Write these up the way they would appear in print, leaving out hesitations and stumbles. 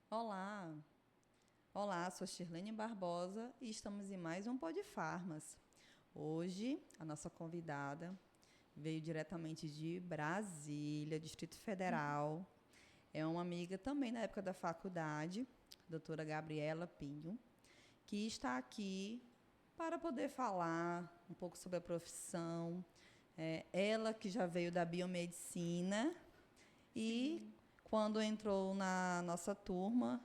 Olá, olá, sou Shirlene Barbosa e estamos em mais um Pod Farmas. Hoje, a nossa convidada veio diretamente de Brasília, Distrito Federal. É uma amiga também na época da faculdade, doutora Gabriela Pinho, que está aqui para poder falar um pouco sobre a profissão. Ela que já veio da biomedicina e Sim. quando entrou na nossa turma,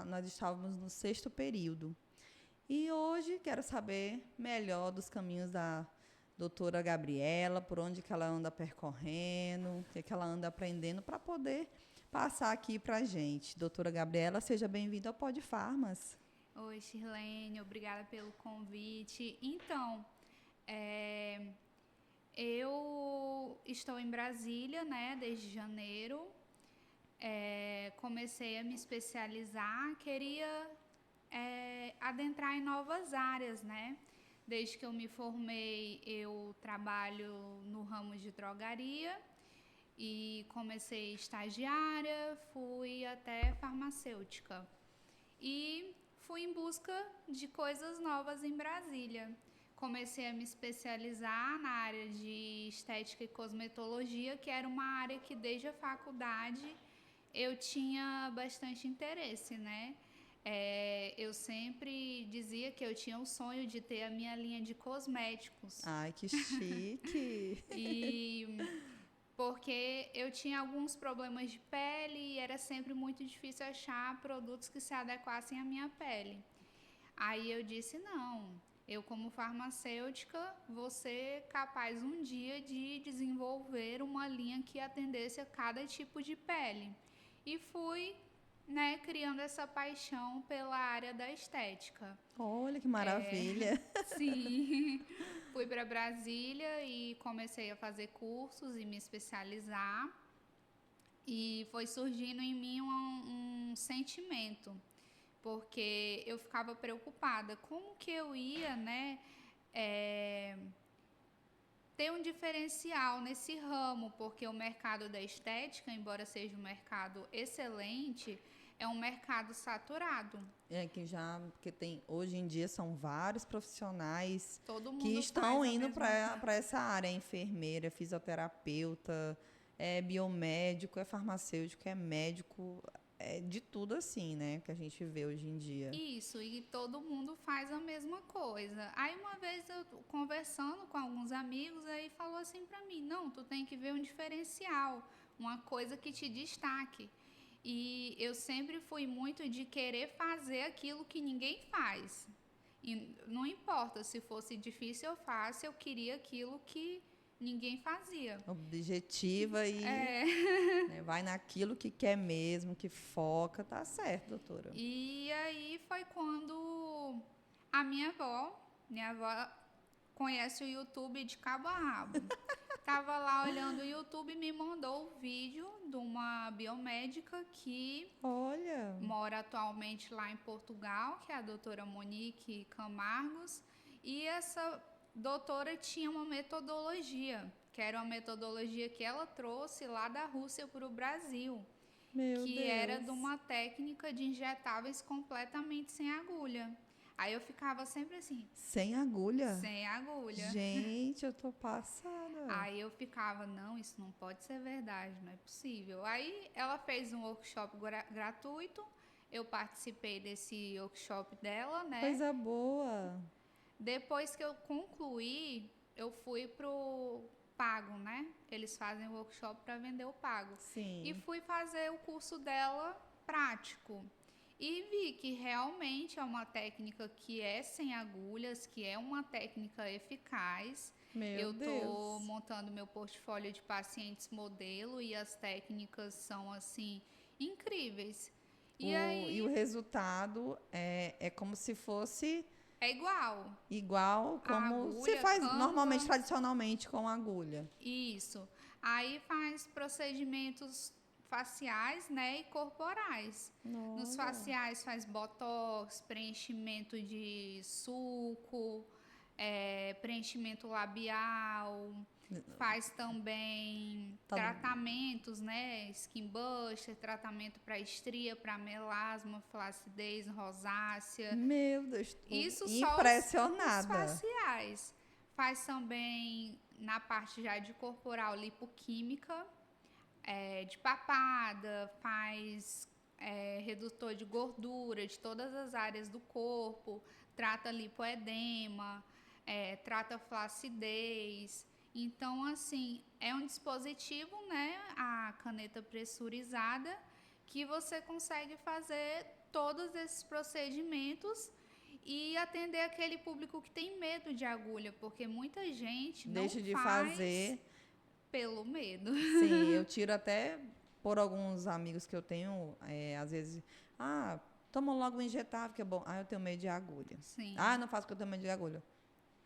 nós estávamos no sexto período. E hoje quero saber melhor dos caminhos da doutora Gabriela, por onde que ela anda percorrendo, o que ela anda aprendendo para poder passar aqui para a gente. Doutora Gabriela, seja bem-vinda ao Pod Farmas. Oi, Shirlene, obrigada pelo convite. Então, é, eu estou em Brasília, né, desde janeiro. Comecei a me especializar, queria adentrar em novas áreas, né? Desde que eu me formei, eu trabalho no ramo de drogaria e comecei estagiária, fui até farmacêutica. E fui em busca de coisas novas em Brasília. Comecei a me especializar na área de estética e cosmetologia, que era uma área que desde a faculdade eu tinha bastante interesse, né? Eu sempre dizia que eu tinha o sonho de ter a minha linha de cosméticos. Ai, que chique! E porque eu tinha alguns problemas de pele e era sempre muito difícil achar produtos que se adequassem à minha pele. Aí eu disse: não, eu, como farmacêutica, vou ser capaz um dia de desenvolver uma linha que atendesse a cada tipo de pele. E fui, né, criando essa paixão pela área da estética. Olha que maravilha! Sim, fui para Brasília e comecei a fazer cursos e me especializar. E foi surgindo em mim um sentimento, porque eu ficava preocupada como que eu ia, né, é, ter um diferencial nesse ramo, porque o mercado da estética, embora seja um mercado excelente, é um mercado saturado. Porque tem, hoje em dia são vários profissionais Todo que mundo estão faz a indo mesma. para essa área, é enfermeira, fisioterapeuta, é biomédico, é farmacêutico, é médico, é de tudo assim, né, que a gente vê hoje em dia. Isso, e todo mundo faz a mesma coisa. Aí uma vez eu conversando com alguns amigos, aí falou assim pra mim: "Não, tu tem que ver um diferencial, uma coisa que te destaque". E eu sempre fui muito de querer fazer aquilo que ninguém faz. E não importa se fosse difícil ou fácil, eu queria aquilo que ninguém fazia. Objetiva e né, vai naquilo que quer mesmo, que foca, tá certo, doutora. E aí foi quando a minha avó conhece o YouTube de cabo a rabo. Tava lá olhando o YouTube e me mandou o vídeo de uma biomédica que Olha, mora atualmente lá em Portugal, que é a doutora Monique Camargos. E essa doutora tinha uma metodologia, que era uma metodologia que ela trouxe lá da Rússia para o Brasil, meu que era de Deus. uma técnica de injetáveis completamente sem agulha. Aí eu ficava sempre assim, Sem agulha? sem agulha. Gente, eu tô passada. Aí eu ficava, não, isso não pode ser verdade, não é possível. Aí ela fez um workshop gratuito, eu participei desse workshop dela, né? Coisa boa. Depois que eu concluí, eu fui pro pago, né? Eles fazem workshop para vender o pago. E Sim. fui fazer o curso dela prático. E vi que realmente é uma técnica que é sem agulhas, que é uma técnica eficaz. Meu Eu tô Deus. montando meu portfólio de pacientes modelo e as técnicas são assim incríveis. E E o aí resultado é como se fosse é igual. igual A como se agulha, faz normalmente, canva. tradicionalmente, com agulha. Isso. Aí faz procedimentos faciais, né, e corporais. Nos Olha. faciais faz botox, preenchimento de sulco, preenchimento labial, faz também tratamentos, né? Skin buster, tratamento para estria, para melasma, flacidez, rosácea. Meu Deus, Isso impressionada. só os faciais. Faz também na parte já de corporal lipoquímica, de papada, faz redutor de gordura de todas as áreas do corpo, trata lipoedema, trata flacidez. Então, assim, é um dispositivo, né, a caneta pressurizada, que você consegue fazer todos esses procedimentos e atender aquele público que tem medo de agulha, porque muita gente deixa não de faz fazer pelo medo. Sim, eu tiro até por alguns amigos que eu tenho, às vezes, toma logo um injetável, que é bom. Eu tenho medo de agulha. Sim. Não faço porque eu tenho medo de agulha.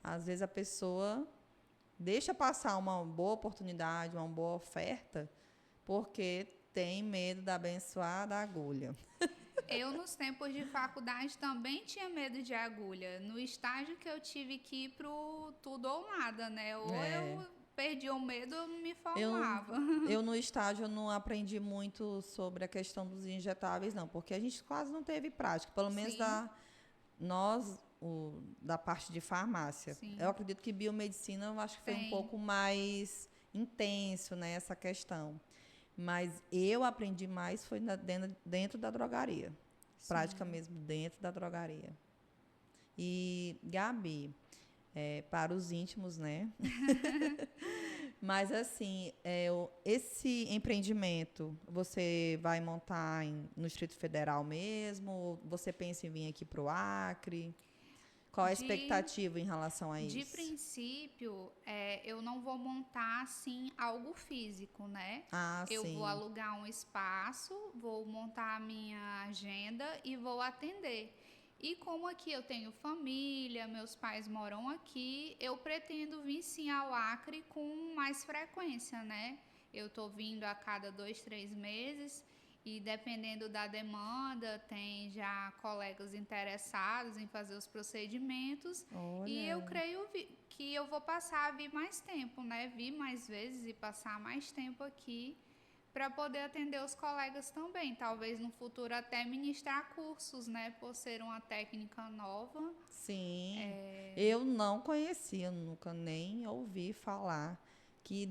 Às vezes a pessoa deixa passar uma boa oportunidade, uma boa oferta, porque tem medo da abençoada agulha. Eu, nos tempos de faculdade, também tinha medo de agulha. No estágio que eu tive que ir pro tudo ou nada, né? Ou eu perdi o medo, eu me formava. Eu no estágio não aprendi muito sobre a questão dos injetáveis, não, porque a gente quase não teve prática, pelo menos da parte de farmácia. Sim. Eu acredito que biomedicina, eu acho que foi um pouco mais intenso, né, essa questão. Mas eu aprendi mais foi dentro da drogaria. Sim. Prática mesmo dentro da drogaria. E, Gabi, para os íntimos, né? Mas, assim, esse empreendimento, você vai montar no Distrito Federal mesmo? Você pensa em vir aqui para o Acre? Qual a expectativa em relação a isso? De princípio, eu não vou montar, assim, algo físico, né? Eu vou alugar um espaço, vou montar a minha agenda e vou atender. E como aqui eu tenho família, meus pais moram aqui, eu pretendo vir sim ao Acre com mais frequência, né? Eu tô vindo a cada 2, 3 meses e dependendo da demanda, tem já colegas interessados em fazer os procedimentos. Olha. E eu creio que eu vou passar a vir mais tempo, né? Vir mais vezes e passar mais tempo aqui para poder atender os colegas também. Talvez no futuro até ministrar cursos, né? Por ser uma técnica nova. Sim. Eu não conhecia, nunca nem ouvi falar que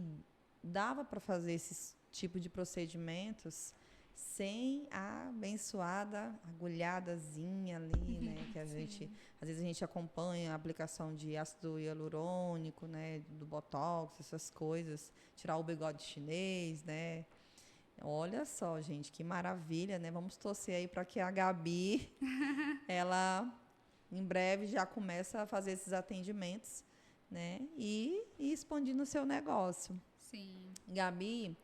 dava para fazer esse tipo de procedimentos sem a abençoada agulhadazinha ali, né? Que às vezes a gente acompanha a aplicação de ácido hialurônico, né? Do botox, essas coisas. Tirar o bigode chinês, né? Olha só, gente, que maravilha, né? Vamos torcer aí para que a Gabi, ela em breve já começa a fazer esses atendimentos, né? E expandindo o seu negócio. Sim. Gabi,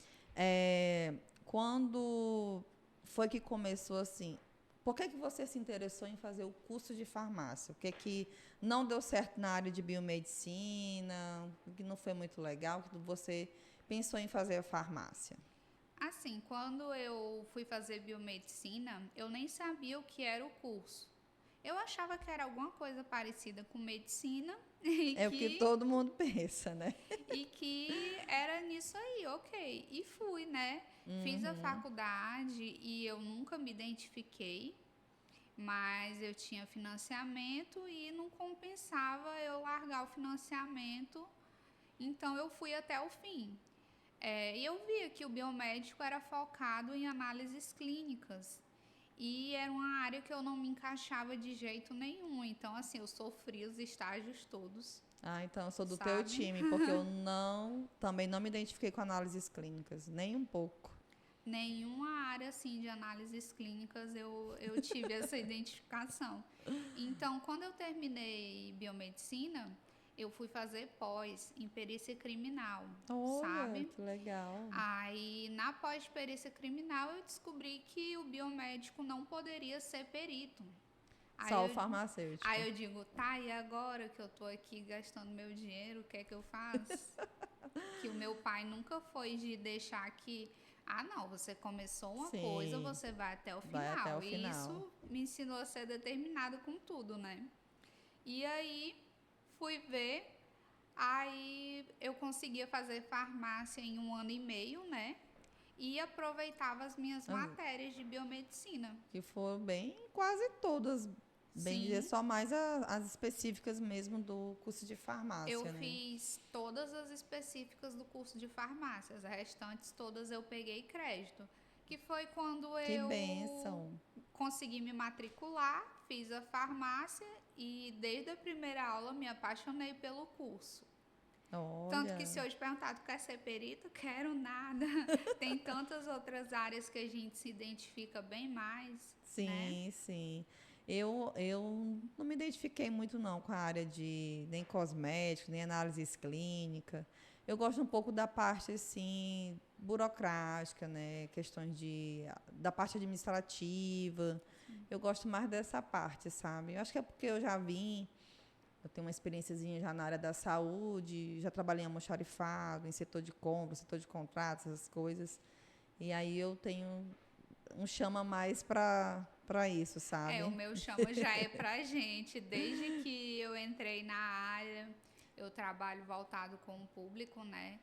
quando foi que começou assim? Por que você se interessou em fazer o curso de farmácia? O que não deu certo na área de biomedicina? O que não foi muito legal? Que você pensou em fazer a farmácia? Assim, quando eu fui fazer biomedicina, eu nem sabia o que era o curso. Eu achava que era alguma coisa parecida com medicina. O que todo mundo pensa, né? E que era nisso aí, ok. E fui, né? Fiz a faculdade e eu nunca me identifiquei, mas eu tinha financiamento e não compensava eu largar o financiamento, então eu fui até o fim. E eu via que o biomédico era focado em análises clínicas e era uma área que eu não me encaixava de jeito nenhum. Então, assim, eu sofri os estágios todos. Então eu sou do teu time, porque eu também não me identifiquei com análises clínicas, nem um pouco. Nenhuma área, assim, de análises clínicas eu tive essa identificação. Então, quando eu terminei biomedicina, eu fui fazer pós em perícia criminal, sabe? Que legal. Aí, na pós-perícia criminal, eu descobri que o biomédico não poderia ser perito. Só o farmacêutico. Aí eu digo, e agora que eu tô aqui gastando meu dinheiro, o que é que eu faço? Que o meu pai nunca foi de deixar que... não, você começou uma coisa, você vai até o final. Vai até o final. E isso me ensinou a ser determinada com tudo, né? E aí... fui ver, aí eu conseguia fazer farmácia em 1 ano e meio, né? E aproveitava as minhas As- matérias de biomedicina. Que foram bem, quase todas, bem dizer, Sim, só mais as específicas mesmo do curso de eu farmácia, né? fiz todas as específicas do curso de farmácia, as restantes todas eu peguei crédito, que foi quando Que eu bênção! consegui me matricular, fiz a farmácia e desde a primeira aula me apaixonei pelo curso. Tanto que se Olha, hoje perguntar, tu quer ser perito? Quero nada. Tem tantas outras áreas que a gente se identifica bem mais, né? sim, sim. Eu não me identifiquei muito não com a área de nem cosméticos, nem análises clínicas. Eu gosto um pouco da parte assim burocrática, né? Questões da parte administrativa. Eu gosto mais dessa parte, sabe? Eu acho que é porque eu já vim, eu tenho uma experiênciazinha já na área da saúde, já trabalhei em almoxarifado, em setor de compra, setor de contratos, essas coisas. E aí eu tenho um chama mais para isso, O sabe? meu chama já é pra gente. Desde que eu entrei na área, eu trabalho voltado com o público, né?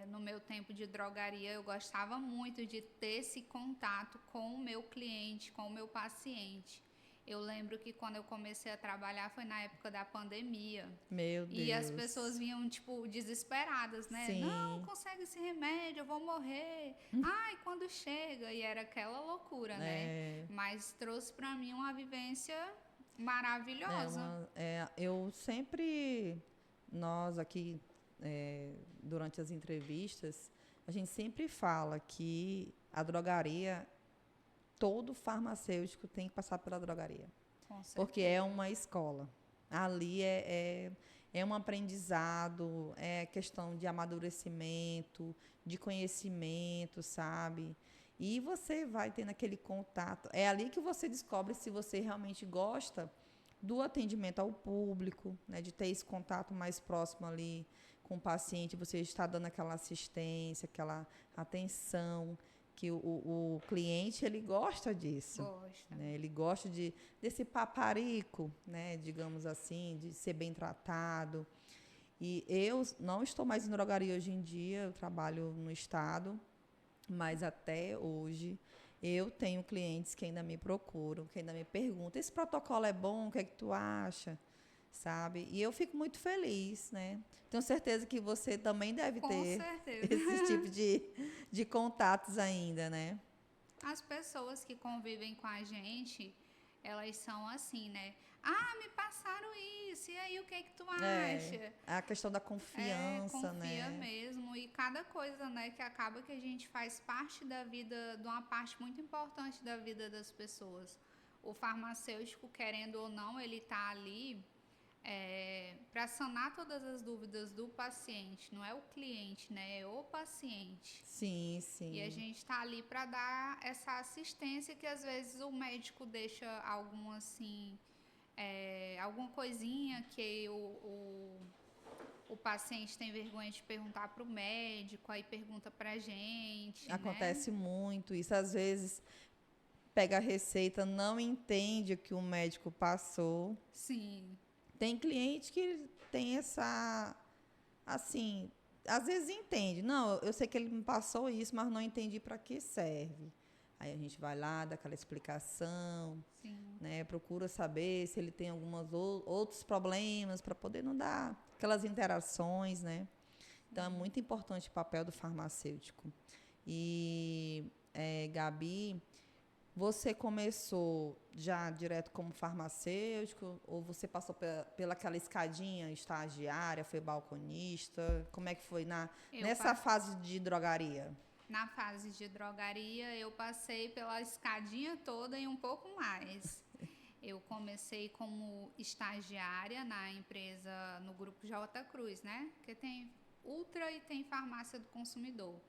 No meu tempo de drogaria, eu gostava muito de ter esse contato com o meu cliente, com o meu paciente. Eu lembro que quando eu comecei a trabalhar foi na época da pandemia. Meu E as Deus. pessoas vinham, tipo, desesperadas, né? Não, Sim, consegue esse remédio, eu vou morrer. Ai, quando chega? E era aquela loucura, né? é, Mas trouxe pra mim uma vivência é maravilhosa. eu sempre, nós aqui, durante as entrevistas, a gente sempre fala que a drogaria, todo farmacêutico tem que passar pela drogaria. Com Porque é certeza. uma escola. Ali é um aprendizado, é questão de amadurecimento, de conhecimento, sabe? E você vai tendo aquele contato. É ali que você descobre se você realmente gosta do atendimento ao público, né? De ter esse contato mais próximo ali com o paciente, você está dando aquela assistência, aquela atenção, que o cliente ele gosta disso, Gosta. né? Ele gosta desse paparico, né? Digamos assim, de ser bem tratado. E eu não estou mais em drogaria hoje em dia, eu trabalho no estado, mas até hoje eu tenho clientes que ainda me procuram, que ainda me perguntam: esse protocolo é bom? O que é que tu acha? Sabe? E eu fico muito feliz, né? Tenho certeza que você também deve Com ter certeza. esse tipo de contatos ainda, né? As pessoas que convivem com a gente, elas são assim, né? Ah, me passaram isso, e aí o que é que tu É, acha? a questão da confiança, Confia né? mesmo. E cada coisa, né, que acaba que a gente faz parte da vida, de uma parte muito importante da vida das pessoas. O farmacêutico, querendo ou não, ele tá ali para sanar todas as dúvidas do paciente. Não é o cliente, né? É o paciente. Sim, E a sim. gente está ali para dar essa assistência que às vezes o médico deixa algum assim, alguma coisinha que o paciente tem vergonha de perguntar para o médico, aí pergunta para a gente, né? Acontece muito isso. Às vezes pega a receita, não entende o que o médico passou. Sim, Tem cliente que tem essa, assim, às vezes entende. Não, eu sei que ele me passou isso, mas não entendi para que serve. Aí a gente vai lá, dá aquela explicação, sim. né? Procura saber se ele tem alguns outros problemas para poder não dar aquelas interações, né? Então é muito importante o papel do farmacêutico. E Gabi, você começou já direto como farmacêutico ou você passou pela aquela escadinha estagiária, foi balconista? Como é que foi Eu nessa pa- fase de drogaria? Na fase de drogaria, eu passei pela escadinha toda e um pouco mais. Eu comecei como estagiária na empresa, no grupo J Cruz, né? Que tem Ultra e tem Farmácia do Consumidor.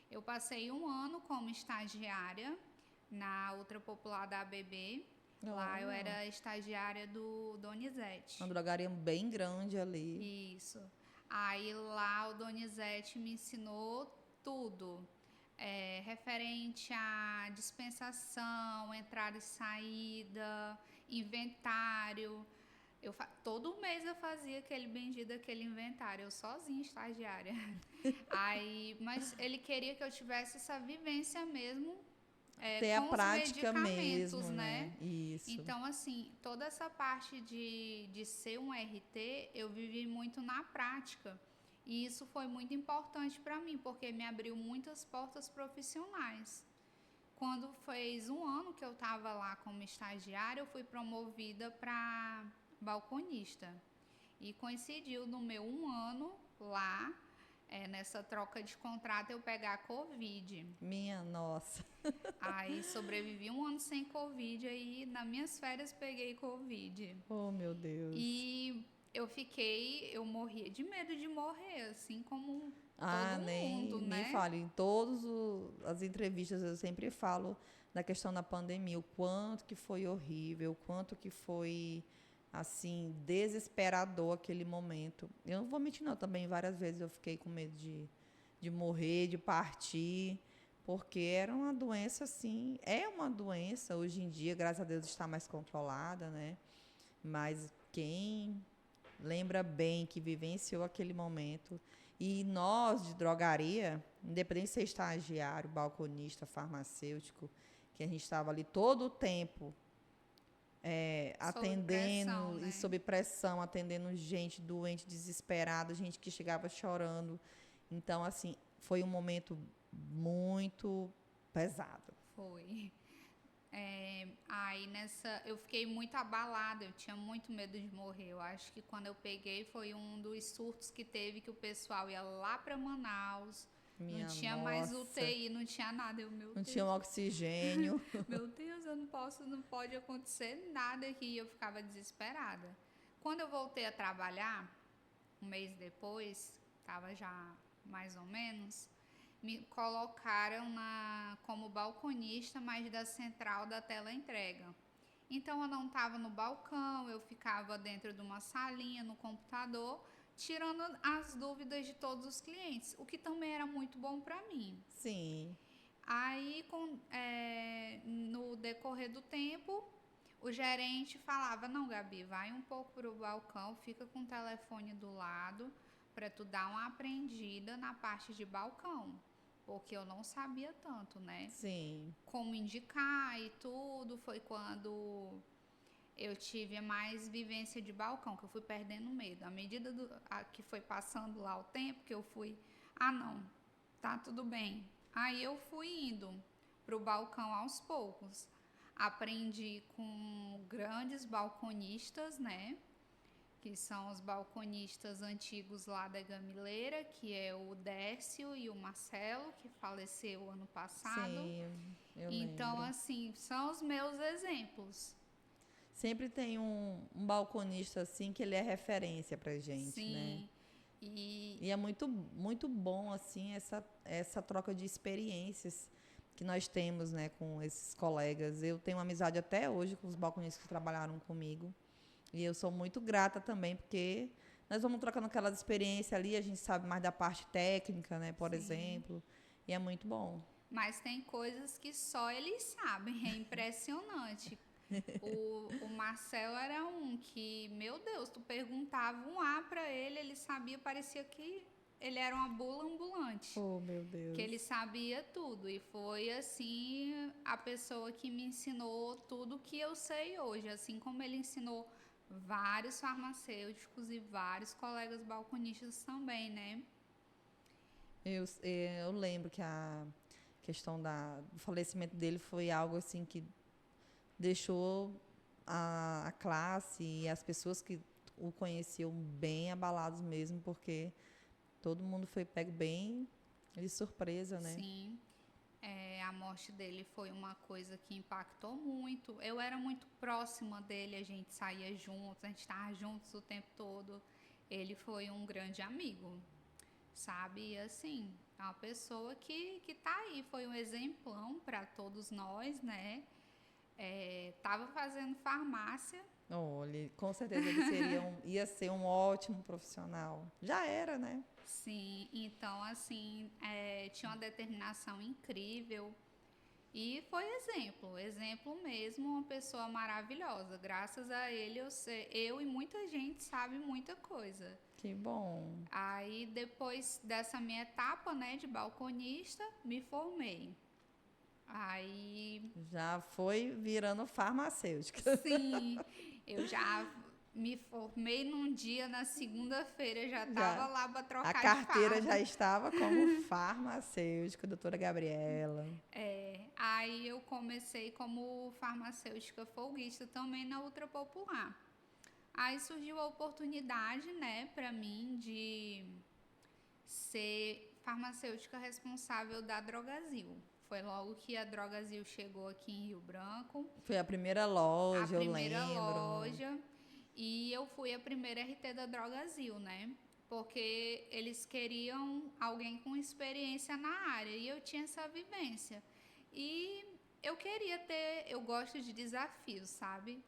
Eu passei 1 ano como estagiária na Ultra Popular da ABB. Lá eu Olha, era estagiária do uma Donizete. drogaria bem grande ali. Isso. Aí lá o Donizete me ensinou tudo. Referente à dispensação, entrada e saída, inventário. Todo mês eu fazia aquele bendito, aquele inventário, eu sozinha, estagiária. Mas ele queria que eu tivesse essa vivência mesmo Ter a com os prática medicamentos, mesmo, né? né? Isso. Então, assim, toda essa parte de ser um RT, eu vivi muito na prática. E isso foi muito importante para mim, porque me abriu muitas portas profissionais. Quando fez um ano que eu estava lá como estagiária, eu fui promovida para balconista. E coincidiu no meu um ano lá, nessa troca de contrato, eu pegar Covid. Minha nossa. Aí sobrevivi um ano sem Covid, aí nas minhas férias peguei Covid. Oh, meu Deus. E eu morria de medo de morrer, assim como todo mundo, Nem né? falo. Em todas as entrevistas eu sempre falo da questão da pandemia, o quanto que foi horrível, o quanto que foi, assim, desesperador aquele momento. Eu não vou mentir, não. Também várias vezes eu fiquei com medo de morrer, de partir, porque era uma doença, assim, é uma doença. Hoje em dia, graças a Deus, está mais controlada, né? Mas quem lembra bem que vivenciou aquele momento. E nós de drogaria, independente de ser estagiário, balconista, farmacêutico, que a gente estava ali todo o tempo Sob pressão, atendendo e né? sob pressão, atendendo gente doente, desesperada, gente que chegava chorando. Então, assim, foi um momento muito pesado. Foi. Aí eu fiquei muito abalada, eu tinha muito medo de morrer. Eu acho que quando eu peguei foi um dos surtos que teve que o pessoal ia lá para Manaus, não Minha tinha mais nossa, UTI, não tinha nada. Meu não tinha um Deus, oxigênio. meu Deus, eu não posso, não pode acontecer nada aqui. E eu ficava desesperada. Quando eu voltei a trabalhar, um mês depois, estava já mais ou menos, me colocaram como balconista, mas da central da teleentrega. Então eu não estava no balcão, eu ficava dentro de uma salinha no computador, tirando as dúvidas de todos os clientes, o que também era muito bom para mim. Sim. Aí, no decorrer do tempo, o gerente falava: Não, Gabi, vai um pouco para o balcão, fica com o telefone do lado para tu dar uma aprendida na parte de balcão, porque eu não sabia tanto, né? Sim. Como indicar e tudo. Foi quando eu tive mais vivência de balcão, que eu fui perdendo medo. À medida que foi passando lá o tempo, que eu fui, não, tá tudo bem. Aí eu fui indo pro balcão aos poucos. Aprendi com grandes balconistas, né? Que são os balconistas antigos lá da Gamileira, que é o Décio e o Marcelo, que faleceu ano passado. Sim, eu Então, lembro. assim, são os meus exemplos. Sempre tem um balconista assim que ele é referência pra gente, né? Sim. E E é muito, muito bom assim essa troca de experiências que nós temos, né, com esses colegas. Eu tenho uma amizade até hoje com os balconistas que trabalharam comigo. E eu sou muito grata também, porque nós vamos trocando aquelas experiências ali, a gente sabe mais da parte técnica, né, por sim. exemplo. E é muito bom. Mas tem coisas que só eles sabem, é impressionante. O Marcel era um que, meu Deus, tu perguntava um A para ele, ele sabia, parecia que ele era uma bula ambulante, Oh, meu que Deus. ele sabia tudo. E foi assim a pessoa que me ensinou tudo que eu sei hoje, assim como ele ensinou vários farmacêuticos e vários colegas balconistas também, né? Eu lembro que a questão do falecimento dele foi algo assim que deixou a classe e as pessoas que o conheciam bem abalados mesmo, porque todo mundo foi pego bem de surpresa, né? Sim. A morte dele foi uma coisa que impactou muito. Eu era muito próxima dele, a gente saía juntos, a gente estava juntos o tempo todo. Ele foi um grande amigo, sabe? E assim, é uma pessoa que tá aí, foi um exemplão para todos nós, né? Tava fazendo farmácia. Olha, com certeza ia ser um ótimo profissional. Já era, né? Sim, então assim, tinha uma determinação incrível. E foi exemplo mesmo, uma pessoa maravilhosa. Graças a ele eu e muita gente sabe muita coisa. Que bom. Aí depois dessa minha etapa, né, de balconista, me formei. Aí Já foi virando farmacêutica. sim, eu já me formei num dia, na segunda-feira já estava Já. lá para A trocar de carteira farma. já estava como farmacêutica, doutora Gabriela. Aí eu comecei como farmacêutica folguista também na Ultra Popular. Aí surgiu a oportunidade, né, para mim de ser farmacêutica responsável da Drogazil. Foi logo que a Drogazil chegou aqui em Rio Branco. Foi a primeira loja, A eu primeira lembro. loja. E eu fui a primeira RT da Drogazil, né? Porque eles queriam alguém com experiência na área. E eu tinha essa vivência. E eu queria ter... Eu gosto de desafios, sabe?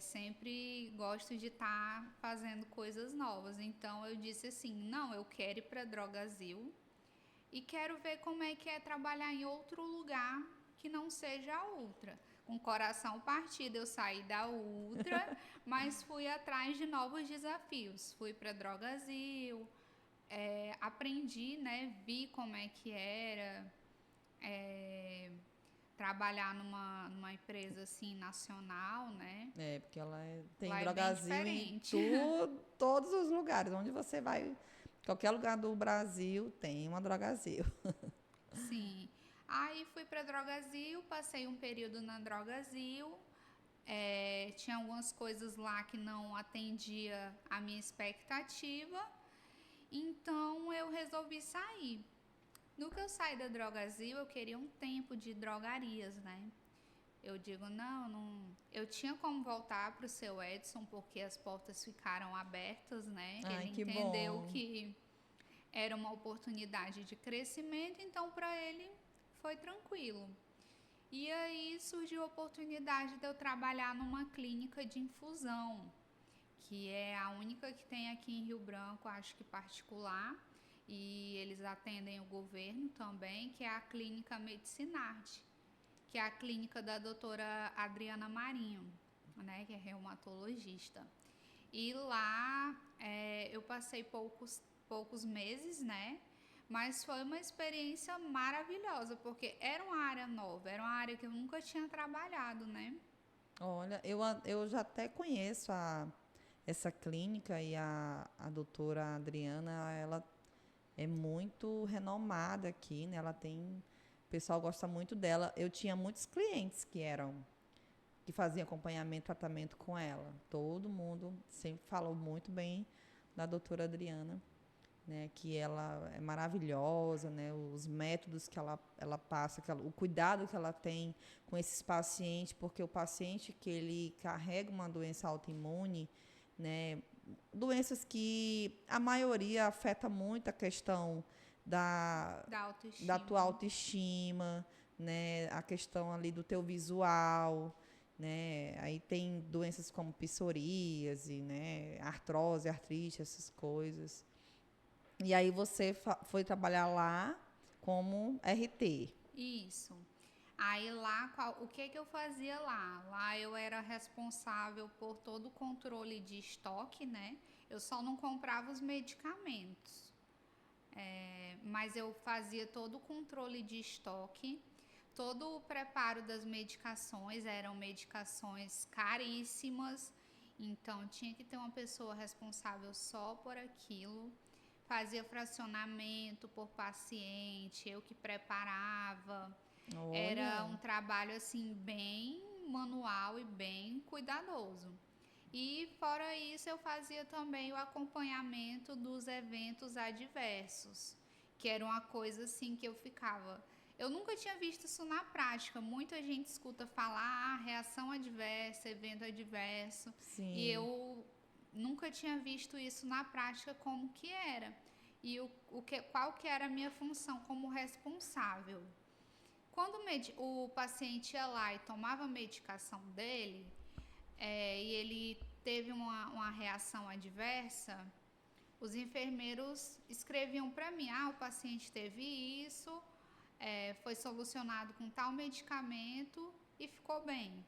Sempre gosto de estar fazendo coisas novas. Então eu disse assim, não, eu quero ir para a Drogazil e quero ver como é que é trabalhar em outro lugar que não seja a Ultra. Com o coração partido eu saí da Ultra, mas fui atrás de novos desafios. Fui para a Drogazil, aprendi, né, vi como é que era trabalhar numa empresa assim nacional, né? Porque ela tem Lá é bem Drogazil em diferente. todos os lugares. Onde você vai, qualquer lugar do Brasil tem uma Drogazil. Sim. Aí fui para a Drogazil, passei um período na Drogazil. Tinha algumas coisas lá que não atendia a minha expectativa. Então eu resolvi sair. No que eu saí da Drogazil, eu queria um tempo de drogarias, né? Eu digo, não, eu tinha como voltar para o seu Edson, porque as portas ficaram abertas, né? Ai, ele que entendeu bom. que era uma oportunidade de crescimento, então para ele foi tranquilo. E aí surgiu a oportunidade de eu trabalhar numa clínica de infusão, que é a única que tem aqui em Rio Branco, acho que particular, e eles atendem o governo também, que é a Clínica Medicinarte, que é a clínica da doutora Adriana Marinho, né, que é reumatologista. E lá eu passei poucos meses, né? Mas foi uma experiência maravilhosa, porque era uma área nova, era uma área que eu nunca tinha trabalhado, né? Olha, eu já até conheço essa clínica e a doutora Adriana, ela é muito renomada aqui, né? Ela tem... O pessoal gosta muito dela. Eu tinha muitos clientes que faziam acompanhamento, tratamento com ela. Todo mundo sempre falou muito bem da doutora Adriana, né? Que ela é maravilhosa, né? Os métodos que ela passa, o cuidado que ela tem com esses pacientes, porque o paciente que ele carrega uma doença autoimune, né? Doenças que a maioria afeta muito a questão da tua autoestima, né? A questão ali do teu visual, né? Aí tem doenças como psoríase, né? Artrose, artrite, essas coisas. E aí você foi trabalhar lá como RT. Isso. Aí lá, o que eu fazia lá? Lá eu era responsável por todo o controle de estoque, né? Eu só não comprava os medicamentos. Mas eu fazia todo o controle de estoque, todo o preparo das medicações, eram medicações caríssimas, então tinha que ter uma pessoa responsável só por aquilo. Fazia fracionamento por paciente, eu que preparava. Olha. Era um trabalho assim bem manual e bem cuidadoso. E fora isso eu fazia também o acompanhamento dos eventos adversos, que era uma coisa assim que eu ficava... Eu nunca tinha visto isso na prática. Muita gente escuta falar reação adversa, evento adverso. Sim. E eu nunca tinha visto isso na prática como que era. E qual que era a minha função como responsável. Quando o paciente ia lá e tomava a medicação dele, e ele teve uma reação adversa, os enfermeiros escreviam para mim, o paciente teve isso, foi solucionado com tal medicamento e ficou bem.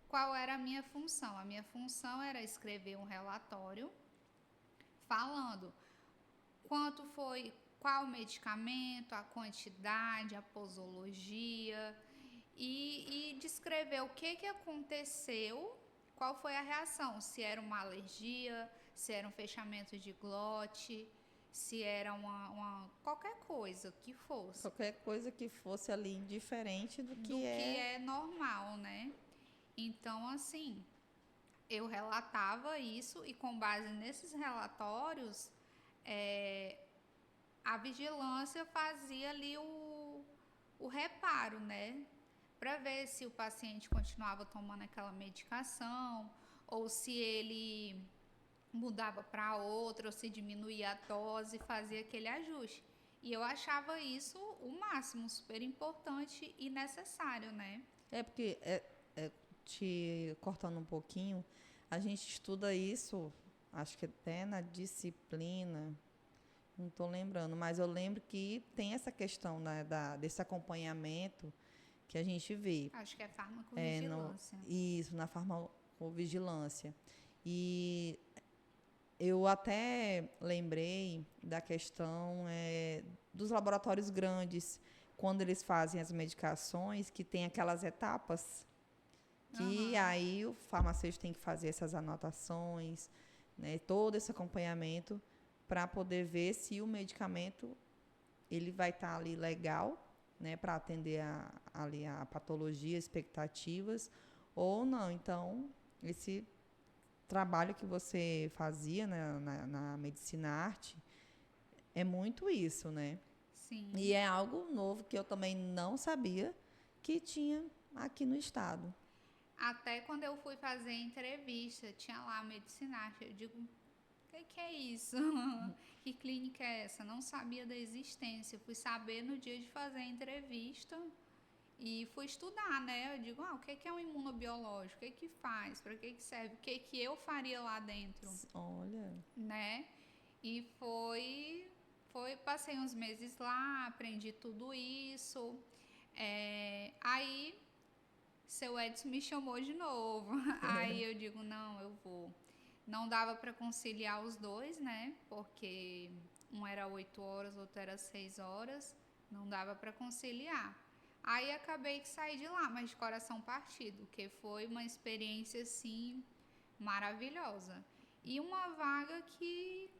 Qual era a minha função? A minha função era escrever um relatório falando quanto foi, qual medicamento, a quantidade, a posologia e descrever o que aconteceu, qual foi a reação, se era uma alergia, se era um fechamento de glote, se era qualquer coisa que fosse. Qualquer coisa que fosse ali diferente do que é normal, né? Então, assim, eu relatava isso e com base nesses relatórios, a vigilância fazia ali o reparo, né? Para ver se o paciente continuava tomando aquela medicação ou se ele mudava para outra ou se diminuía a dose, fazia aquele ajuste. E eu achava isso o máximo, super importante e necessário, né? Porque, te cortando um pouquinho, a gente estuda isso, acho que até na disciplina, não estou lembrando, mas eu lembro que tem essa questão, né, desse acompanhamento que a gente vê. Acho que é farmacovigilância. Isso, na farmacovigilância. E eu até lembrei da questão dos laboratórios grandes, quando eles fazem as medicações, que tem aquelas etapas, que aí o farmacêutico tem que fazer essas anotações, né, todo esse acompanhamento, para poder ver se o medicamento ele vai estar ali legal, né, para atender ali a patologia, expectativas, ou não. Então, esse trabalho que você fazia, né, na medicina arte é muito isso, né? Sim. E é algo novo que eu também não sabia que tinha aqui no estado. Até quando eu fui fazer entrevista, tinha lá medicina arte. Eu digo, o que é isso? Que clínica é essa? Não sabia da existência. Fui saber no dia de fazer a entrevista e fui estudar, né? Eu digo, o que é um imunobiológico? O que faz? Para que serve? O que eu faria lá dentro? Olha. Né? E passei uns meses lá, aprendi tudo isso. Aí, seu Edson me chamou de novo. Aí eu digo, não, eu vou. Não dava para conciliar os dois, né? Porque um era 8 horas, outro era 6 horas. Não dava para conciliar. Aí acabei que saí de lá, mas de coração partido, porque foi uma experiência, assim, maravilhosa. E uma vaga que...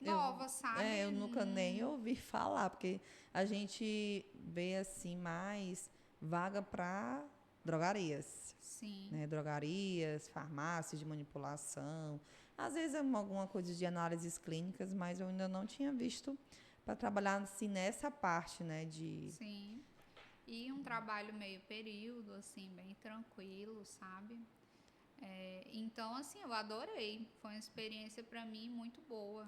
nova, sabe? Eu nunca nem ouvi falar, porque a gente vê, assim, mais vaga para drogarias. Sim. Né? Drogarias, farmácias de manipulação. Às vezes é alguma coisa de análises clínicas, mas eu ainda não tinha visto para trabalhar assim nessa parte, né? Sim. E um trabalho meio período, assim, bem tranquilo, sabe? Então, assim, eu adorei. Foi uma experiência para mim muito boa.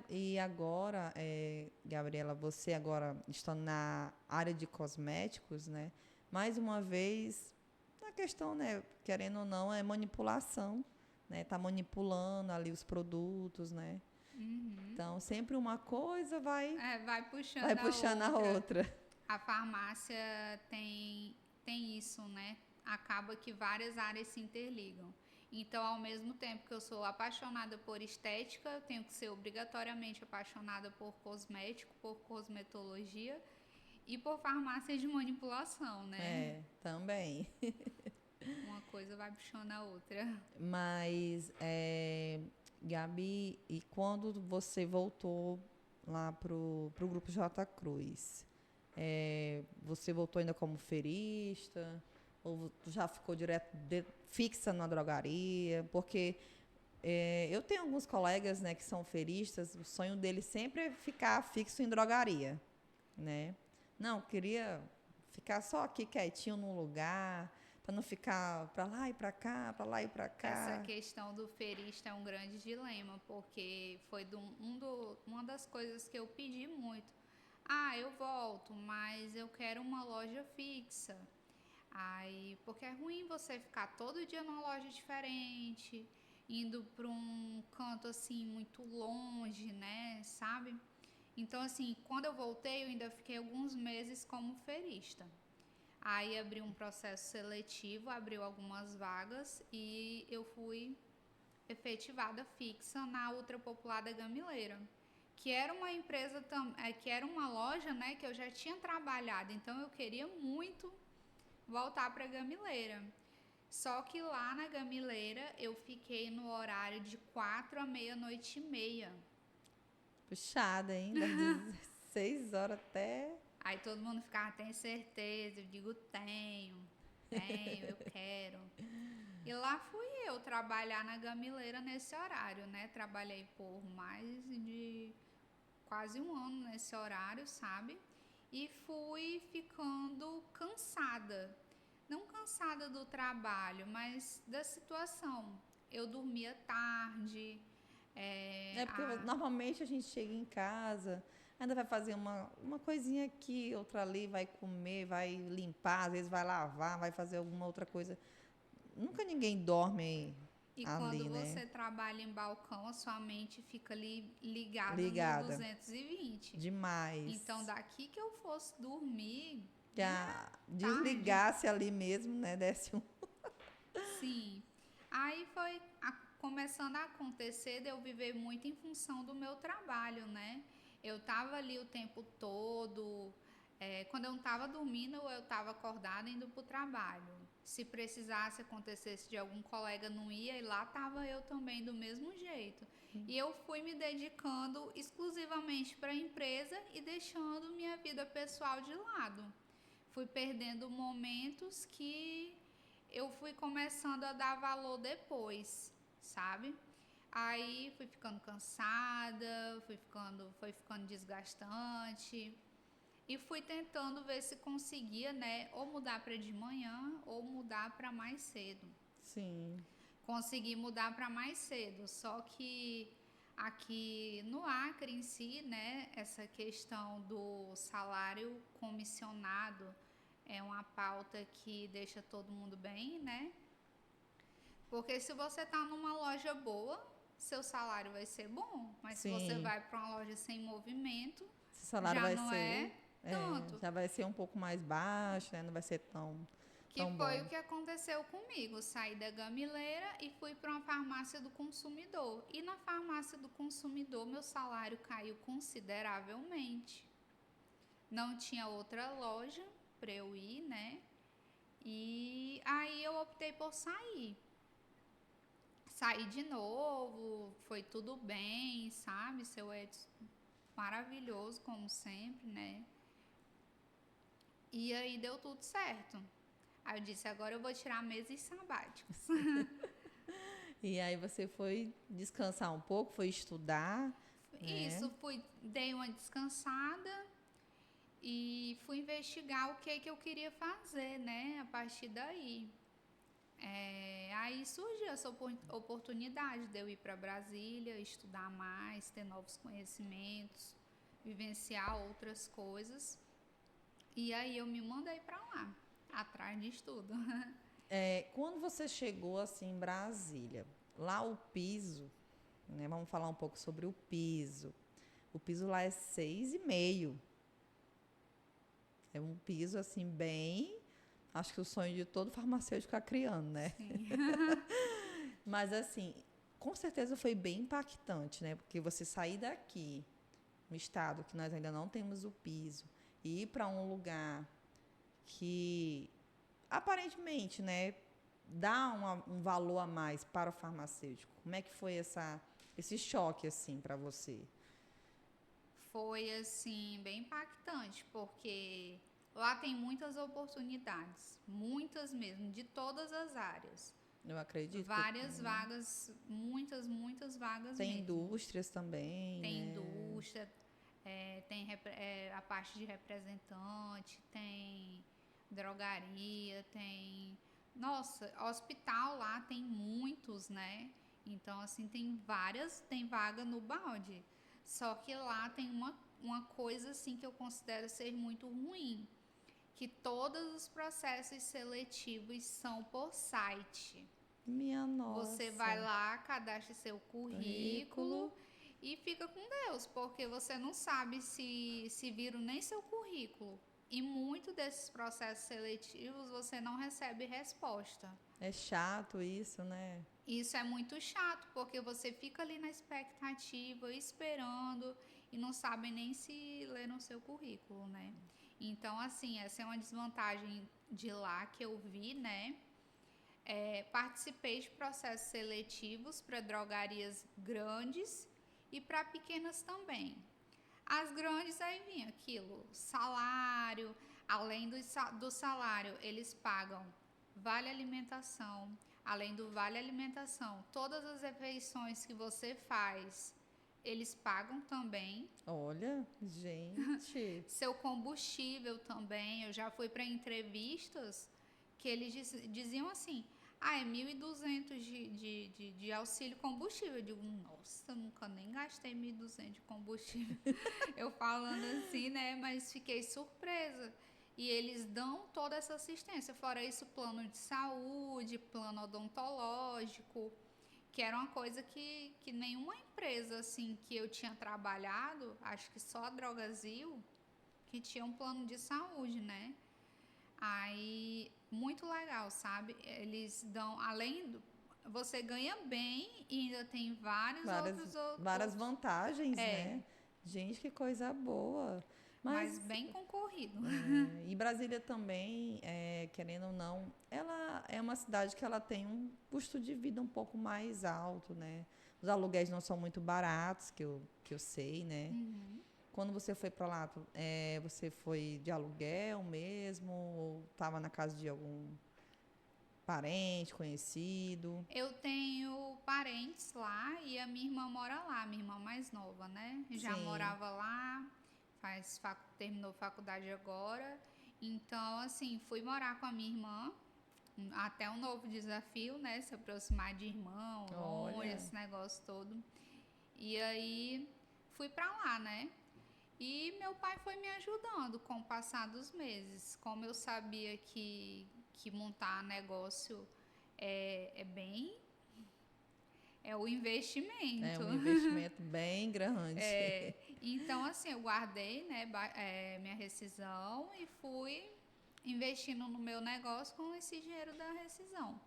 E agora, Gabriela, você agora está na área de cosméticos, né? Mais uma vez, a questão, né, querendo ou não, é manipulação, né? Tá manipulando ali os produtos, né? Uhum. Então, sempre uma coisa vai puxando a outra. A farmácia tem isso, né? Acaba que várias áreas se interligam. Então, ao mesmo tempo que eu sou apaixonada por estética, eu tenho que ser obrigatoriamente apaixonada por cosmético, por cosmetologia e por farmácia de manipulação, né? Também. Uma coisa vai puxando a outra. Mas, Gabi, e quando você voltou lá pro Grupo J. Cruz, você voltou ainda como ferista? Ou já ficou fixa na drogaria? Porque eu tenho alguns colegas, né, que são feristas, o sonho deles sempre é ficar fixo em drogaria, né? Não, queria ficar só aqui quietinho num lugar, para não ficar para lá e para cá, para lá e para cá. Essa questão do ferista é um grande dilema, porque foi uma das coisas que eu pedi muito. Eu volto, mas eu quero uma loja fixa. Porque é ruim você ficar todo dia numa loja diferente, indo para um canto assim muito longe, né, sabe? Então, assim, quando eu voltei, eu ainda fiquei alguns meses como ferista. Aí abriu um processo seletivo, abriu algumas vagas e eu fui efetivada fixa na Ultrapopular da Gamileira, que era uma empresa, que era uma loja, né, que eu já tinha trabalhado, então eu queria muito voltar para a Gamileira. Só que lá na Gamileira eu fiquei no horário de 4 à meia-noite e meia. Puxada, hein? Das 16 horas até... Aí todo mundo ficava, tem certeza? Eu digo, tenho, eu quero. E lá fui eu trabalhar na Gamileira nesse horário, né? Trabalhei por mais de quase um ano nesse horário, sabe? E fui ficando cansada. Não cansada do trabalho, mas da situação. Eu dormia tarde. Porque normalmente a gente chega em casa, ainda vai fazer uma coisinha aqui, outra ali, vai comer, vai limpar, às vezes vai lavar, vai fazer alguma outra coisa. Nunca ninguém dorme E ali, quando né? você trabalha em balcão, a sua mente fica ali ligada no Ligada. 220. Demais. Então, daqui que eu fosse dormir, Já tarde. desligasse ali mesmo, né? Desse um... Sim. Aí foi começando a acontecer de eu viver muito em função do meu trabalho, né? Eu tava ali o tempo todo. Quando eu não estava dormindo, eu estava acordada indo para o trabalho. Se precisasse, acontecesse de algum colega não ia, e lá estava eu também do mesmo jeito. E eu fui me dedicando exclusivamente para a empresa e deixando minha vida pessoal de lado. Fui perdendo momentos que eu fui começando a dar valor depois, sabe? Aí fui ficando cansada, foi ficando desgastante. E fui tentando ver se conseguia, né, ou mudar para de manhã ou mudar para mais cedo. Sim. Consegui mudar para mais cedo, só que aqui no Acre em si, né, essa questão do salário comissionado é uma pauta que deixa todo mundo bem, né? Porque se você tá numa loja boa, seu salário vai ser bom, mas se você vai para uma loja sem movimento, esse salário já vai não ser... tanto. já vai ser um pouco mais baixo, né? Não vai ser tão Foi bom. o que aconteceu comigo. Saí da Gamileira e fui para uma farmácia do consumidor. E na farmácia do consumidor, meu salário caiu consideravelmente. Não tinha outra loja para eu ir, né? E aí eu optei por sair. Saí de novo, foi tudo bem, sabe? Seu Edson, maravilhoso como sempre, né? E aí deu tudo certo. Aí eu disse, agora eu vou tirar meses sabáticos. E aí você foi descansar um pouco, foi estudar, Isso, né? dei uma descansada e fui investigar o que eu queria fazer, né? A partir daí. Aí surgiu essa oportunidade de eu ir para Brasília, estudar mais, ter novos conhecimentos, vivenciar outras coisas. E aí eu me mandei para lá, atrás de estudo. Quando você chegou assim em Brasília, lá o piso, né? Vamos falar um pouco sobre o piso. O piso lá é 6,5. É um piso assim bem... Acho que o sonho de todo farmacêutico acriano, né? Sim. Mas assim, com certeza foi bem impactante, né? Porque você sair daqui, no estado que nós ainda não temos o piso, e ir para um lugar que aparentemente, né, dá um valor a mais para o farmacêutico. Como é que foi esse choque assim para você? Foi assim bem impactante, porque lá tem muitas oportunidades, muitas mesmo, de todas as áreas. Eu acredito Várias vagas, muitas vagas tem mesmo. indústrias também, Tem né? indústria, tem a parte de representante, tem drogaria, tem... Nossa, hospital lá tem muitos, né? Então, assim, tem vaga no balde. Só que lá tem uma coisa, assim, que eu considero ser muito ruim, que todos os processos seletivos são por site. Minha nossa. Você vai lá, cadastra seu currículo e fica com Deus, porque você não sabe se viram nem seu currículo. E muito desses processos seletivos você não recebe resposta. É chato isso, né? Isso é muito chato, porque você fica ali na expectativa, esperando, e não sabe nem se leram seu currículo, né? Então, assim, essa é uma desvantagem de lá que eu vi, né? Participei de processos seletivos para drogarias grandes e para pequenas também. As grandes, aí vinha aquilo, salário, além do salário, eles pagam vale alimentação, além do vale alimentação, todas as refeições que você faz, eles pagam também. Olha, gente. Seu combustível também, eu já fui para entrevistas que eles diziam assim, é 1.200 de auxílio combustível. Eu digo, nossa, nunca nem gastei 1.200 de combustível. Eu falando assim, né? Mas fiquei surpresa. E eles dão toda essa assistência. Fora isso, plano de saúde, plano odontológico, que era uma coisa que nenhuma empresa assim que eu tinha trabalhado, acho que só a Drogazil, que tinha um plano de saúde, né? Aí, muito legal, sabe? Eles dão, além do... Você ganha bem e ainda tem Várias vantagens, né? Gente, que coisa boa. Mas bem concorrido. E Brasília também, querendo ou não, ela é uma cidade que ela tem um custo de vida um pouco mais alto, né? Os aluguéis não são muito baratos, que eu sei, né? Uhum. Quando você foi para lá, você foi de aluguel mesmo? Ou estava na casa de algum parente, conhecido? Eu tenho parentes lá e a minha irmã mora lá, minha irmã mais nova, né? Já Sim. morava lá, terminou faculdade agora. Então, assim, fui morar com a minha irmã. Até um novo desafio, né? Se aproximar de irmão, longe, esse negócio todo. E aí, fui pra lá, né? E meu pai foi me ajudando com o passar dos meses. Como eu sabia que montar negócio é bem... É o investimento. É um investimento bem grande. Então, assim, eu guardei, né, minha rescisão e fui investindo no meu negócio com esse dinheiro da rescisão.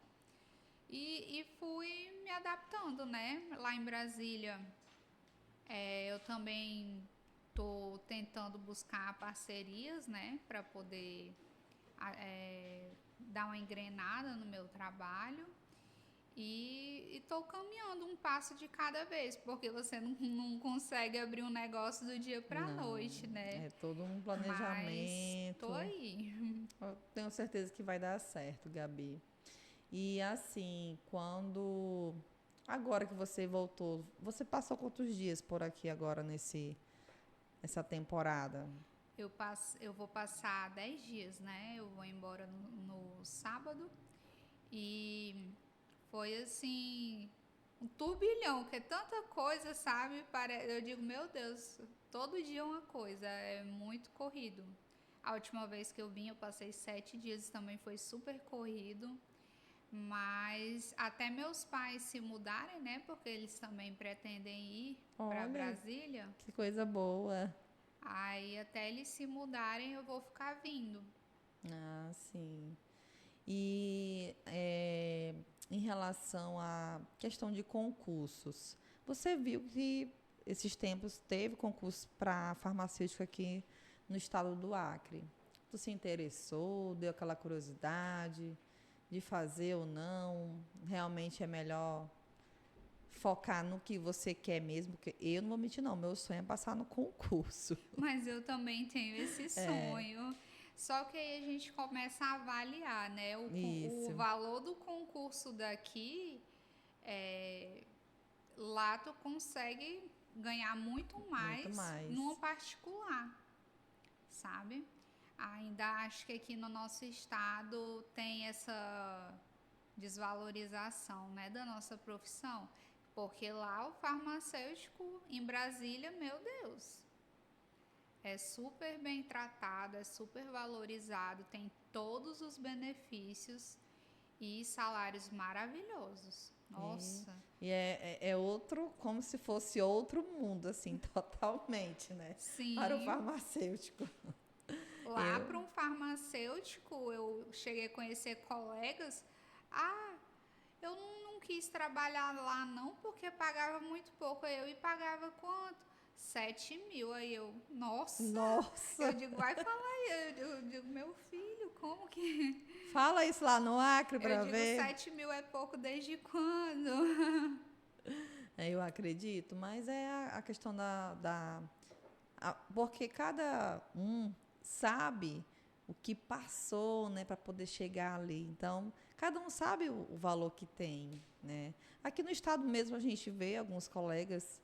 E fui me adaptando, né? Lá em Brasília, eu também estou tentando buscar parcerias, né, para poder dar uma engrenada no meu trabalho. E estou caminhando um passo de cada vez, porque você não consegue abrir um negócio do dia para a noite, né? É todo um planejamento. Mas tô aí. Eu tenho certeza que vai dar certo, Gabi. E assim, agora que você voltou, você passou quantos dias por aqui agora nessa temporada? Eu vou passar 10 dias, né? Eu vou embora no sábado e foi assim um turbilhão, que é tanta coisa, sabe? Eu digo, meu Deus, todo dia uma coisa, é muito corrido. A última vez que eu vim, eu passei 7 dias, também foi super corrido. Mas até meus pais se mudarem, né? Porque eles também pretendem ir para Brasília. Que coisa boa. Aí até eles se mudarem, eu vou ficar vindo. Ah, sim. E em relação à questão de concursos, você viu que esses tempos teve concurso para farmacêutica aqui no estado do Acre. Tu se interessou, deu aquela curiosidade de fazer ou não? Realmente é melhor focar no que você quer mesmo? Porque eu não vou mentir, não. Meu sonho é passar no concurso. Mas eu também tenho esse sonho. Só que aí a gente começa a avaliar, né? O valor do concurso daqui, lá tu consegue ganhar muito mais numa particular, sabe? Ainda acho que aqui no nosso estado tem essa desvalorização, né, da nossa profissão. Porque lá o farmacêutico em Brasília, meu Deus, é super bem tratado, é super valorizado, tem todos os benefícios e salários maravilhosos. Nossa. E é outro, como se fosse outro mundo, assim, totalmente, né? Sim. Para o farmacêutico. Lá para um farmacêutico, eu cheguei a conhecer colegas. Eu não quis trabalhar lá não, porque pagava muito pouco. Eu e pagava quanto? 7.000. Aí nossa. Eu digo, vai falar aí. Eu digo, meu filho, como que... Fala isso lá no Acre para ver. Eu digo, 7.000 é pouco desde quando? Eu acredito, mas é a questão porque cada um sabe o que passou, né, para poder chegar ali. Então, cada um sabe o valor que tem, né? Aqui no estado mesmo a gente vê alguns colegas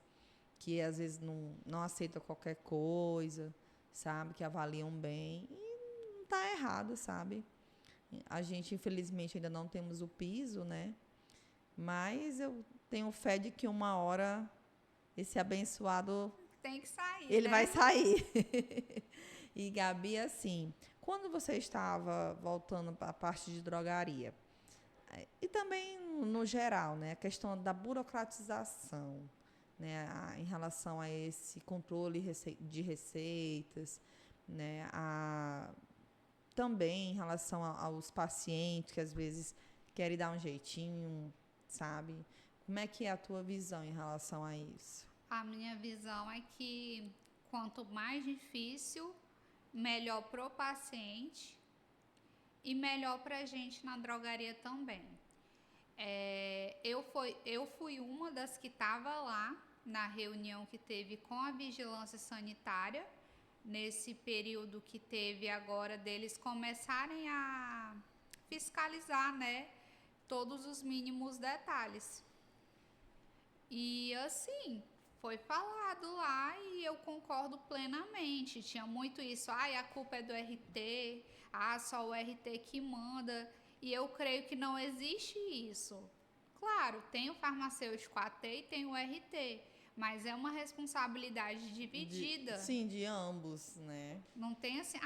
que às vezes não aceitam qualquer coisa, sabe, que avaliam bem e não está errado, sabe? A gente infelizmente ainda não temos o piso, né? Mas eu tenho fé de que uma hora esse abençoado tem que sair, ele né? vai sair. E Gabi, assim, quando você estava voltando para a parte de drogaria, e também no geral, né, a questão da burocratização, né, em relação a esse controle de receitas, né, também em relação aos pacientes que às vezes querem dar um jeitinho, sabe? Como é que é a tua visão em relação a isso? A minha visão é que quanto mais difícil, melhor pro paciente e melhor pra gente na drogaria também. Eu fui uma das que estava lá na reunião que teve com a vigilância sanitária, nesse período que teve agora deles começarem a fiscalizar, né, todos os mínimos detalhes. E assim, foi falado lá e eu concordo plenamente. Tinha muito isso, a culpa é do RT, só o RT que manda. E eu creio que não existe isso. Claro, tem o farmacêutico AT e tem o RT, mas é uma responsabilidade dividida. Sim, de ambos, né? Não tem assim,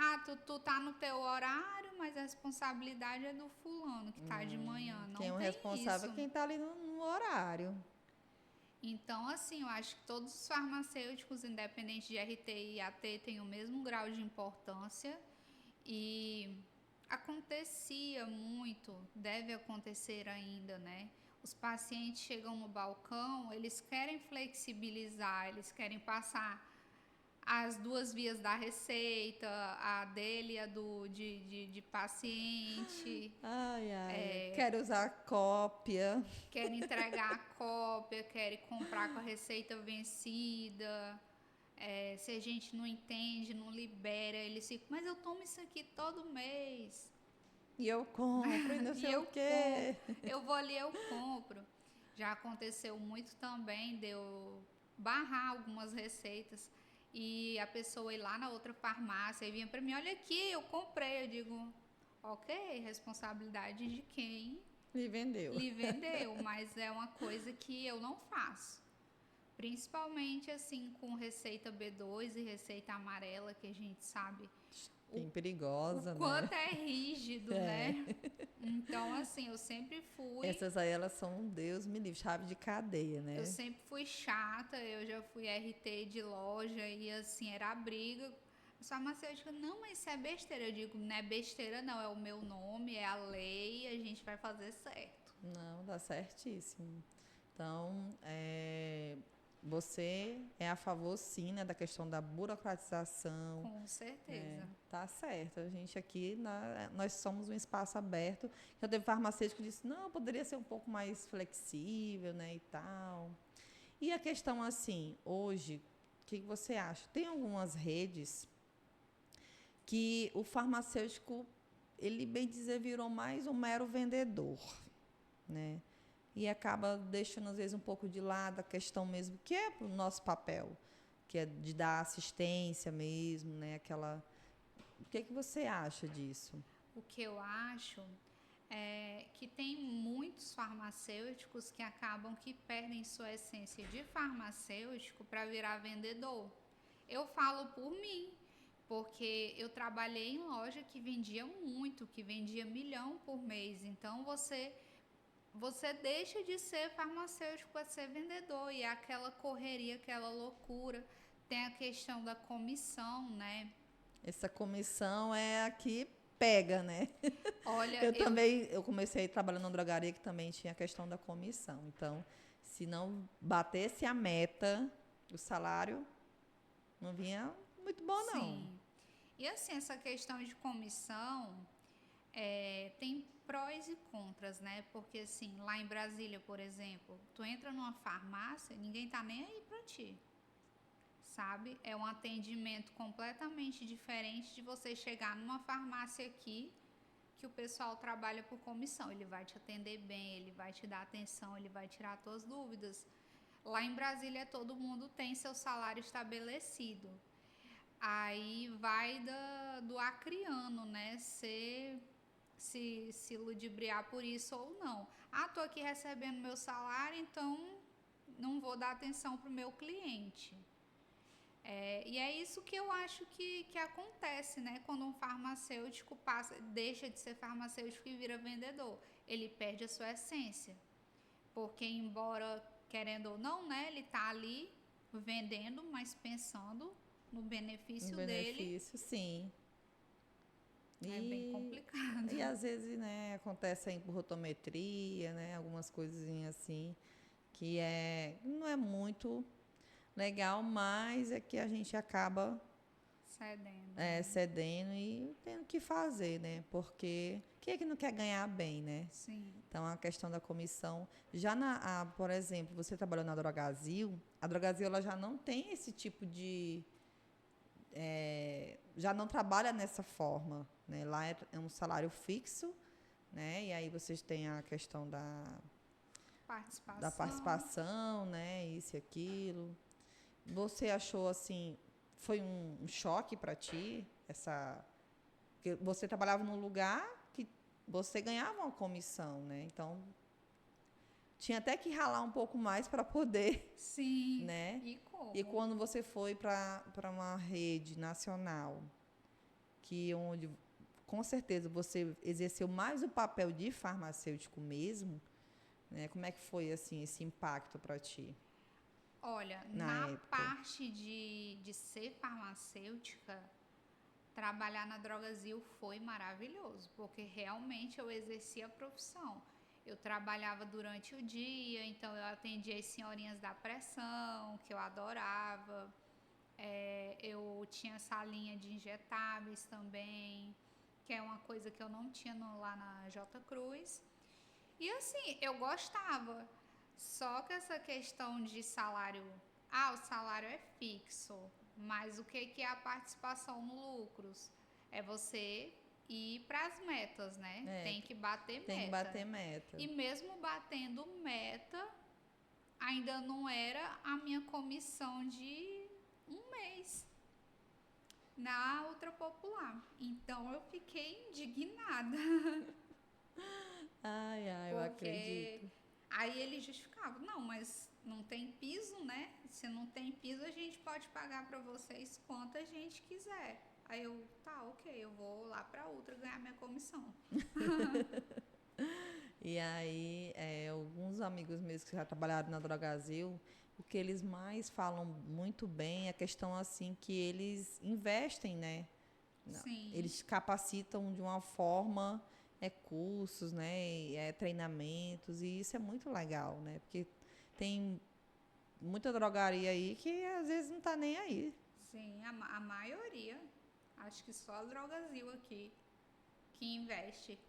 tu tá no teu horário, mas a responsabilidade é do fulano que tá de manhã. Não quem é o tem responsável isso. Quem tá ali no horário. Então, assim, eu acho que todos os farmacêuticos, independente de RT e AT, têm o mesmo grau de importância e acontecia muito, deve acontecer ainda, né? Os pacientes chegam no balcão, eles querem flexibilizar, eles querem passar as duas vias da receita, a dele e a de paciente. Quero usar cópia. Querem entregar a cópia, querem comprar com a receita vencida. Se a gente não entende, não libera, eles ficam, mas eu tomo isso aqui todo mês. E eu compro e não sei o quê. Eu vou ali, eu compro. Já aconteceu muito também de eu barrar algumas receitas e a pessoa ir lá na outra farmácia e vinha para mim, olha aqui, eu comprei. Eu digo, ok, responsabilidade de quem lhe vendeu, mas é uma coisa que eu não faço. Principalmente assim com receita B2 e receita amarela, que a gente sabe bem perigosa, o quanto é rígido, né? Então, assim, eu sempre fui... Essas aí, elas são, Deus me livre, chave de cadeia, né? Eu sempre fui chata, eu já fui RT de loja e, assim, era a briga. A farmacêutica, não, mas isso é besteira. Eu digo, não é besteira não, é o meu nome, é a lei, a gente vai fazer certo. Não, dá certíssimo. Então, você é a favor, sim, né, da questão da burocratização. Com certeza. Tá certo. A gente aqui, nós somos um espaço aberto. Já teve farmacêutico que disse, não, poderia ser um pouco mais flexível, né, e tal. E a questão, assim, hoje, o que você acha? Tem algumas redes que o farmacêutico, ele, bem dizer, virou mais um mero vendedor, né? E acaba deixando, às vezes, um pouco de lado a questão mesmo, que é o nosso papel, que é de dar assistência mesmo, né? O que você acha disso? O que eu acho é que tem muitos farmacêuticos que acabam que perdem sua essência de farmacêutico para virar vendedor. Eu falo por mim, Porque eu trabalhei em loja que vendia muito, que vendia 1 milhão por mês. Então, você deixa de ser farmacêutico para ser vendedor. E é aquela correria, aquela loucura. Tem a questão da comissão, né? Essa comissão é a que pega, né? Olha, Eu comecei trabalhando na drogaria que também tinha a questão da comissão. Então, se não batesse a meta, o salário não vinha muito bom, não. sim. E assim, essa questão de comissão tem prós e contras, né? Porque assim, lá em Brasília, por exemplo, tu entra numa farmácia, ninguém tá nem aí pra ti. Sabe? É um atendimento completamente diferente de você chegar numa farmácia aqui que o pessoal trabalha por comissão. Ele vai te atender bem, ele vai te dar atenção, ele vai tirar as tuas dúvidas. Lá em Brasília, todo mundo tem seu salário estabelecido. Aí vai do acriano, né? Se ludibriar por isso ou não. Ah, tô aqui recebendo meu salário, então não vou dar atenção pro meu cliente. E é isso que eu acho que acontece, né? Quando um farmacêutico deixa de ser farmacêutico e vira vendedor. Ele perde a sua essência. Porque, embora, querendo ou não, né? Ele tá ali vendendo, mas pensando no benefício dele. Benefício, sim. É bem complicado. E às vezes, né, acontece a empurrotometria, né? Algumas coisinhas assim, que não é muito legal, mas é que a gente acaba cedendo e tendo que fazer, né? Porque quem é que não quer ganhar bem, né? Sim. Então, a questão da comissão. Já por exemplo, você trabalhou na Drogazil, a Drogazil ela já não tem esse tipo de... já não trabalha nessa forma, né? Lá é um salário fixo, né? E aí vocês têm a questão da participação, né? Isso e aquilo. Você achou assim, foi um choque para ti porque você trabalhava num lugar que você ganhava uma comissão, né? Então tinha até que ralar um pouco mais para poder, sim, né? E como? E quando você foi para uma rede nacional, onde com certeza você exerceu mais o papel de farmacêutico mesmo, né? Como é que foi assim esse impacto para ti? Olha, na parte de ser farmacêutica, trabalhar na Drogazil foi maravilhoso, porque realmente eu exercia a profissão. Eu trabalhava durante o dia, então eu atendia as senhorinhas da pressão, que eu adorava. Eu tinha salinha de injetáveis também, que é uma coisa que eu não tinha lá na J. Cruz. E assim, eu gostava. Só que essa questão de salário, o salário é fixo, mas o que é a participação no lucros? É você ir para as metas, né? Tem que bater meta. Tem que bater meta. E mesmo batendo meta, ainda não era a minha comissão de um mês na Ultra Popular. Então eu fiquei indignada. Eu acredito. Aí ele justificava, não, mas não tem piso, né? Se não tem piso, a gente pode pagar para vocês quanto a gente quiser. Aí eu, tá, ok, eu vou lá pra Ultra ganhar minha comissão. E aí, alguns amigos meus que já trabalharam na Drogazil, o que eles mais falam muito bem é a questão assim que eles investem, né? Sim. Eles capacitam de uma forma, cursos, né? Treinamentos, e isso é muito legal, né? Porque tem muita drogaria aí que às vezes não está nem aí. Sim, a maioria. Acho que só a Drogazil aqui que investe.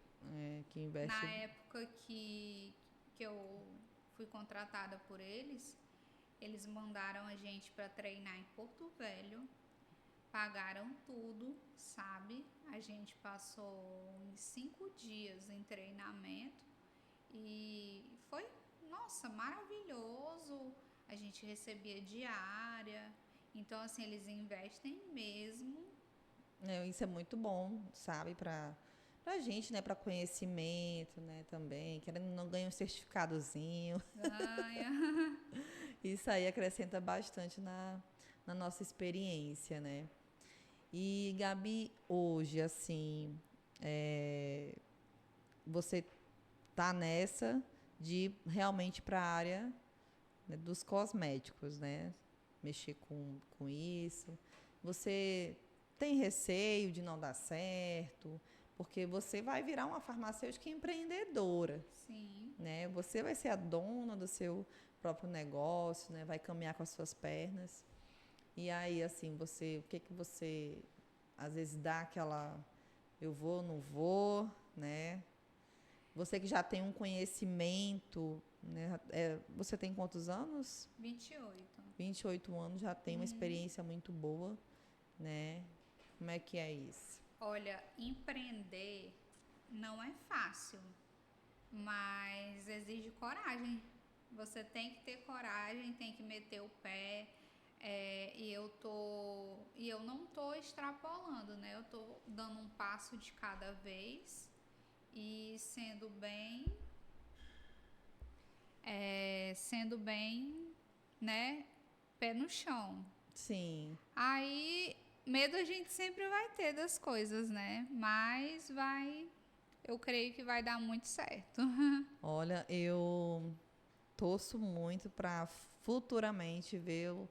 Que investe. Na época que eu fui contratada por eles mandaram a gente para treinar em Porto Velho, pagaram tudo, sabe? A gente passou uns 5 dias em treinamento e foi, nossa, maravilhoso. A gente recebia diária, então assim, eles investem mesmo. Isso é muito bom, sabe? Pra gente, né? Para conhecimento, né? Também. Querendo não ganhar um certificadozinho. Ganha. Isso aí acrescenta bastante na nossa experiência, né? E, Gabi, hoje, assim, você tá nessa de realmente para a área, né, dos cosméticos, né? Mexer com isso. Você tem receio de não dar certo? Porque você vai virar uma farmacêutica empreendedora, Sim. né? Você vai ser a dona do seu próprio negócio, né? Vai caminhar com as suas pernas. E aí, assim, o que que você às vezes dá aquela eu vou, não vou, né? Você que já tem um conhecimento, né? Você tem quantos anos? 28. 28 anos, já tem uma experiência muito boa, né? Como é que é isso? Olha, empreender não é fácil, mas exige coragem. Você tem que ter coragem, tem que meter o pé. E eu não tô extrapolando, né? Eu tô dando um passo de cada vez e sendo bem, né? Pé no chão. Sim. Aí, medo a gente sempre vai ter das coisas, né? Mas eu creio que vai dar muito certo. Olha, eu torço muito para futuramente ver o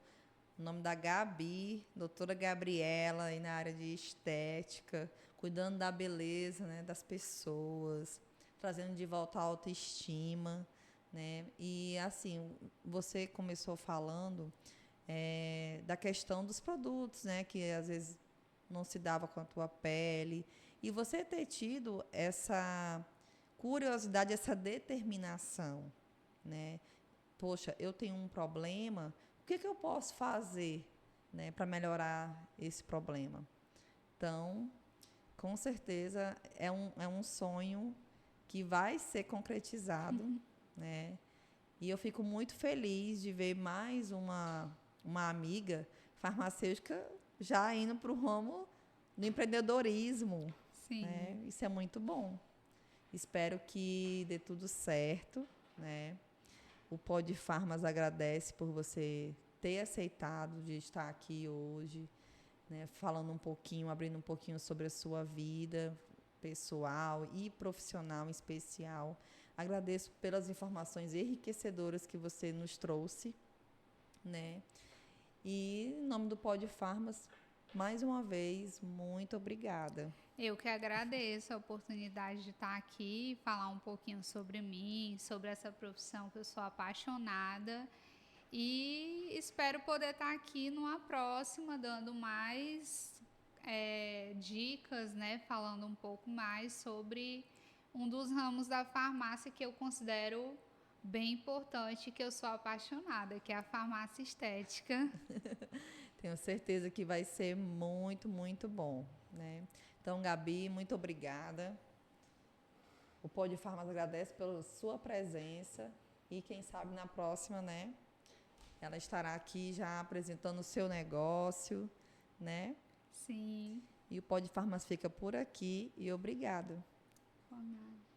nome da Gabi, doutora Gabriela, aí na área de estética, cuidando da beleza, né, das pessoas, trazendo de volta a autoestima, né? E assim, você começou falando da questão dos produtos, né, que às vezes não se dava com a tua pele, e você ter tido essa curiosidade, essa determinação, né? Poxa, eu tenho um problema, o que eu posso fazer, né, para melhorar esse problema? Então, com certeza, é um sonho que vai ser concretizado, né? E eu fico muito feliz de ver mais uma amiga farmacêutica já indo para o ramo do empreendedorismo, Sim. né? Isso é muito bom. Espero que dê tudo certo, né? O Pod Farmas agradece por você ter aceitado de estar aqui hoje, né? Falando um pouquinho, abrindo um pouquinho sobre a sua vida pessoal e profissional em especial. Agradeço pelas informações enriquecedoras que você nos trouxe, né? E em nome do Pod Farmas, mais uma vez, muito obrigada. Eu que agradeço a oportunidade de estar aqui, falar um pouquinho sobre mim, sobre essa profissão que eu sou apaixonada. E espero poder estar aqui numa próxima, dando mais dicas, né? Falando um pouco mais sobre um dos ramos da farmácia que eu considero bem importante, que eu sou apaixonada, que é a farmácia estética. Tenho certeza que vai ser muito, muito bom, né? Então, Gabi, muito obrigada. O Pod Farmas agradece pela sua presença e quem sabe na próxima, né? Ela estará aqui já apresentando o seu negócio, né? Sim. E o Pod Farmas fica por aqui e obrigado. Por nada.